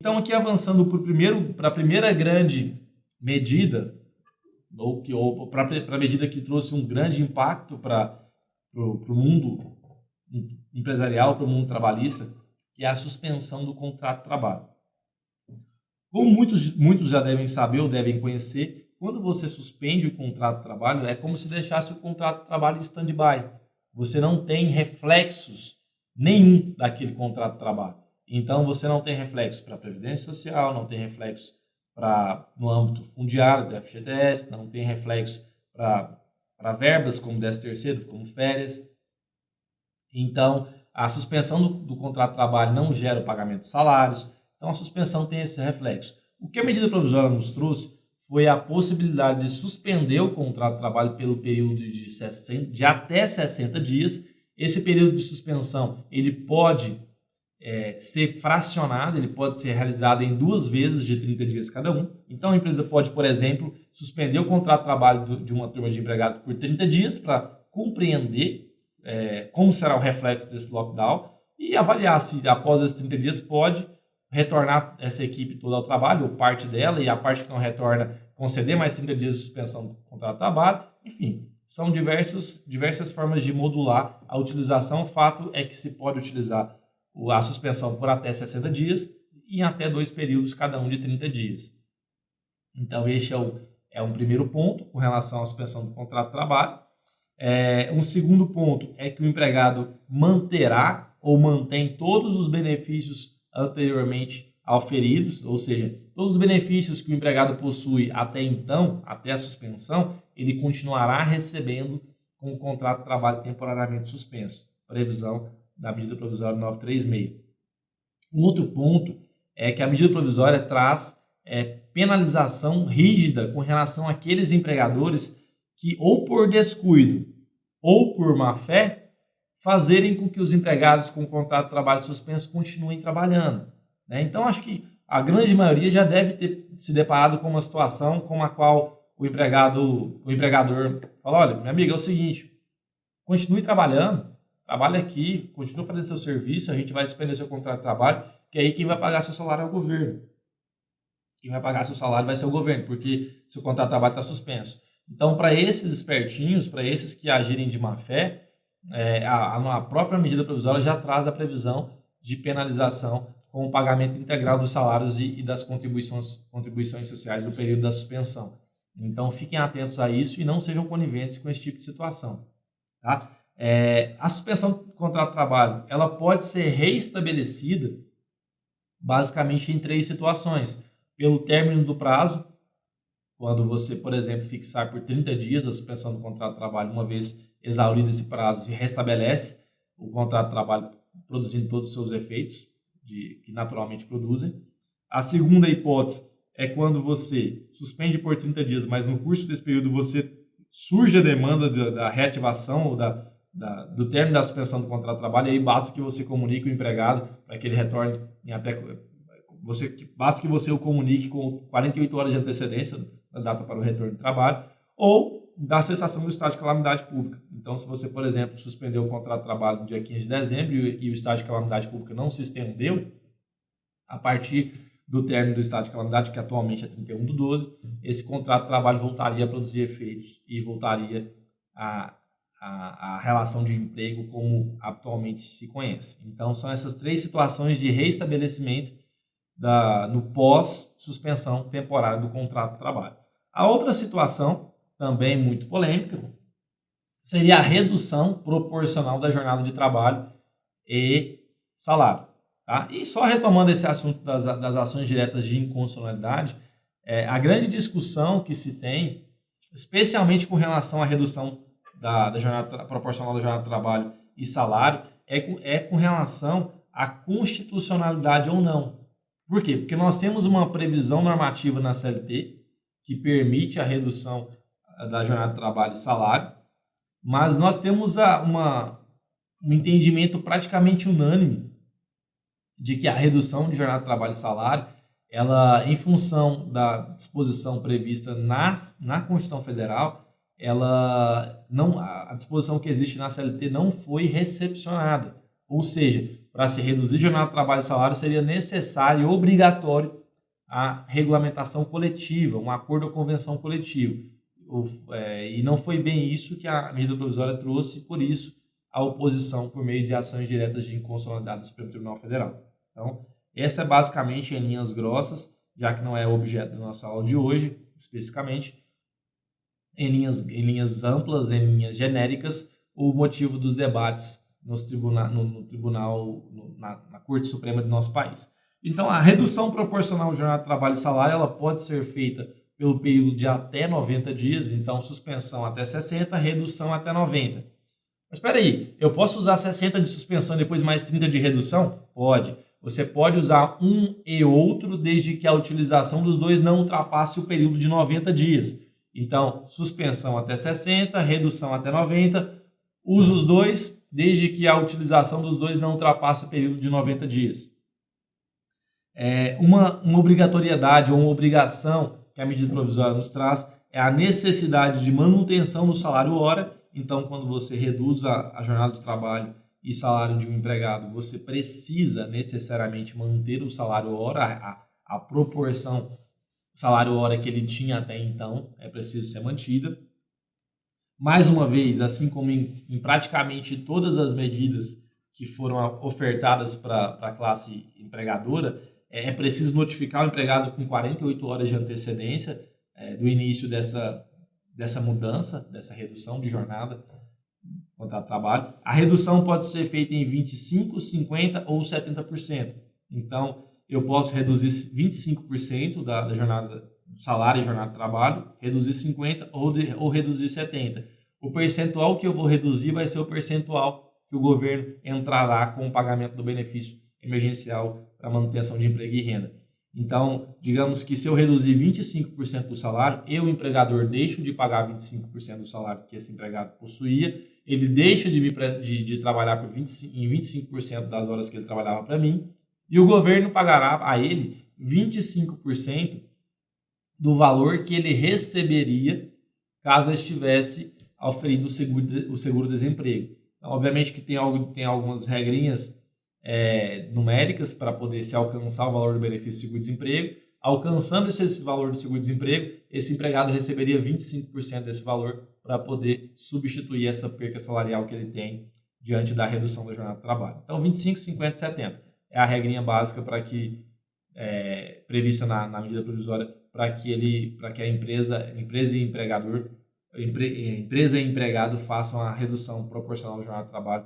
Então, aqui avançando para a primeira grande medida, ou para a medida que trouxe um grande impacto para o mundo empresarial, para o mundo trabalhista, que é a suspensão do contrato de trabalho. Como muitos já devem saber ou devem conhecer, quando você suspende o contrato de trabalho, é como se deixasse o contrato de trabalho em stand-by. Você não tem reflexos nenhum daquele contrato de trabalho. Então, você não tem reflexo para a Previdência Social, não tem reflexo no âmbito fundiário do FGTS, não tem reflexo para verbas como 13º, como férias. Então, a suspensão do contrato de trabalho não gera o pagamento de salários. Então, a suspensão tem esse reflexo. O que a medida provisória nos trouxe foi a possibilidade de suspender o contrato de trabalho pelo período de até 60 dias. Esse período de suspensão ele pode ser fracionado, ele pode ser realizado em 2 vezes de 30 dias cada um. Então, a empresa pode, por exemplo, suspender o contrato de trabalho de uma turma de empregados por 30 dias para compreender como será o reflexo desse lockdown e avaliar se, após esses 30 dias, pode retornar essa equipe toda ao trabalho, ou parte dela, e a parte que não retorna, conceder mais 30 dias de suspensão do contrato de trabalho. Enfim, são diversas formas de modular a utilização. O fato é que se pode utilizar a suspensão por até 60 dias e em até 2 períodos, cada um de 30 dias. Então, este é um primeiro ponto com relação à suspensão do contrato de trabalho. Um segundo ponto é que o empregado manterá ou mantém todos os benefícios anteriormente auferidos, ou seja, todos os benefícios que o empregado possui até então, até a suspensão, ele continuará recebendo com o contrato de trabalho temporariamente suspenso. Previsão da medida provisória 936. Um outro ponto é que a medida provisória traz penalização rígida com relação àqueles empregadores que, ou por descuido ou por má fé, fazerem com que os empregados com contrato de trabalho suspenso continuem trabalhando. Então, acho que a grande maioria já deve ter se deparado com uma situação como a qual o empregador fala: olha, minha amiga, é o seguinte, continue trabalhando, trabalhe aqui, continue fazendo seu serviço, a gente vai suspender seu contrato de trabalho, que aí quem vai pagar seu salário é o governo. Quem vai pagar seu salário vai ser o governo, porque seu contrato de trabalho está suspenso. Então, para esses espertinhos, para esses que agirem de má fé, a própria medida provisória já traz a previsão de penalização com o pagamento integral dos salários e das contribuições sociais do período da suspensão. Então, fiquem atentos a isso e não sejam coniventes com esse tipo de situação. Tá? A suspensão do contrato de trabalho ela pode ser reestabelecida basicamente em 3 situações. Pelo término do prazo, quando você, por exemplo, fixar por 30 dias a suspensão do contrato de trabalho, uma vez exaurido esse prazo, se restabelece o contrato de trabalho produzindo todos os seus efeitos, que naturalmente produzem. A segunda hipótese é quando você suspende por 30 dias, mas no curso desse período surge a demanda da reativação ou do término da suspensão do contrato de trabalho, e aí basta que você comunique o empregado para que ele retorne basta que você o comunique com 48 horas de antecedência da data para o retorno de trabalho, ou da cessação do estado de calamidade pública. Então, se você, por exemplo, suspendeu o contrato de trabalho no dia 15 de dezembro e o estado de calamidade pública não se estendeu, a partir do término do estado de calamidade, que atualmente é 31/12, esse contrato de trabalho voltaria a produzir efeitos e voltaria a relação de emprego como atualmente se conhece. Então, são essas 3 situações de reestabelecimento no pós-suspensão temporária do contrato de trabalho. A outra situação, também muito polêmica, seria a redução proporcional da jornada de trabalho e salário. Tá? E só retomando esse assunto das ações diretas de inconstitucionalidade, a grande discussão que se tem, especialmente com relação à redução da jornada proporcional da jornada de trabalho e salário, é com relação à constitucionalidade ou não. Por quê? Porque nós temos uma previsão normativa na CLT que permite a redução da jornada de trabalho e salário, mas nós temos um entendimento praticamente unânime de que a redução de jornada de trabalho e salário, ela, em função da disposição prevista na Constituição Federal, a disposição que existe na CLT não foi recepcionada. Ou seja, para se reduzir a jornada de trabalho e salário, seria necessário e obrigatório a regulamentação coletiva, um acordo ou convenção coletiva. E não foi bem isso que a medida provisória trouxe, por isso a oposição por meio de ações diretas de inconstitucionalidade do Supremo Tribunal Federal. Então, essa é basicamente, em linhas grossas, já que não é o objeto da nossa aula de hoje, especificamente, em linhas amplas, em linhas genéricas, o motivo dos debates na Corte Suprema do nosso país. Então, a redução proporcional de jornada de trabalho e salário ela pode ser feita pelo período de até 90 dias, então suspensão até 60, redução até 90. Mas espera aí, eu posso usar 60 de suspensão e depois mais 30 de redução? Pode. Você pode usar um e outro desde que a utilização dos dois não ultrapasse o período de 90 dias. Então, suspensão até 60, redução até 90, usa os dois desde que a utilização dos dois não ultrapasse o período de 90 dias. Uma obrigatoriedade ou uma obrigação que a medida provisória nos traz é a necessidade de manutenção do salário hora. Então, quando você reduz a jornada de trabalho e salário de um empregado, você precisa necessariamente manter o salário hora, a proporção salário hora que ele tinha até então é preciso ser mantida. Mais uma vez, assim como em praticamente todas as medidas que foram ofertadas para a classe empregadora, é preciso notificar o empregado com 48 horas de antecedência do início dessa mudança, dessa redução de jornada contrato de trabalho. A redução pode ser feita em 25%, 50% ou 70%. Então, eu posso reduzir 25% da jornada do salário e jornada de trabalho, reduzir 50% ou reduzir 70%. O percentual que eu vou reduzir vai ser o percentual que o governo entrará com o pagamento do benefício emergencial para manutenção de emprego e renda. Então, digamos que se eu reduzir 25% do salário, eu, empregador, deixo de pagar 25% do salário que esse empregado possuía, ele deixa de trabalhar em 25% das horas que ele trabalhava para mim, e o governo pagará a ele 25% do valor que ele receberia caso eu estivesse oferindo o seguro-desemprego. Então, obviamente que tem algumas regrinhas numéricas para poder se alcançar o valor do benefício de seguro-desemprego. Alcançando esse valor do seguro-desemprego, esse empregado receberia 25% desse valor para poder substituir essa perca salarial que ele tem diante da redução da jornada de trabalho. Então, 25, 50 e 70 é a regrinha básica para que prevista na medida provisória para que a empresa e empregador, empresa e empregado façam a redução proporcional da jornada de trabalho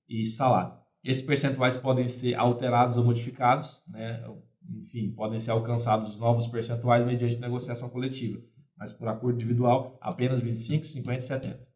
e salário. Esses percentuais podem ser alterados ou modificados, né? Enfim, podem ser alcançados novos percentuais mediante negociação coletiva, mas por acordo individual, apenas 25, 50 e 70.